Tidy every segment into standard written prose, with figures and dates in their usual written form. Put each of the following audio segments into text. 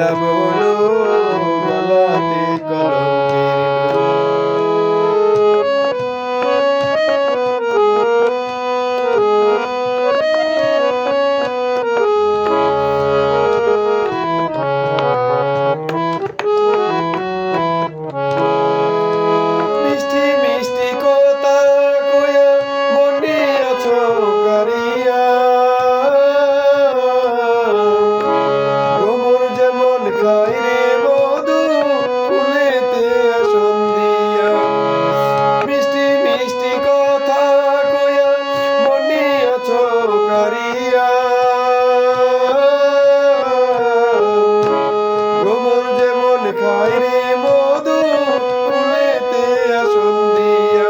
লাভ হলো গলাতে কলঙ্কের মিষ্টি মিষ্টি কথা কইয়া মনে আছো কারিয়া ভ্রমর যেমন খাই রে মধু ফুলেতে আসন দিয়া মিষ্টি মিষ্টি কথা কইয়া মনে আছো কারিয়া ভ্রমর যেমন খাই রে মধু ফুলেতে আসন দিয়া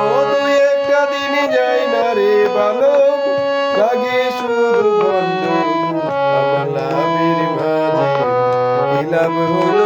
ও দুই একটা দিন যাই না রে ভালো লাগে শুধু বন্ধু আমার লাভের মাঝে কি লাভ হলো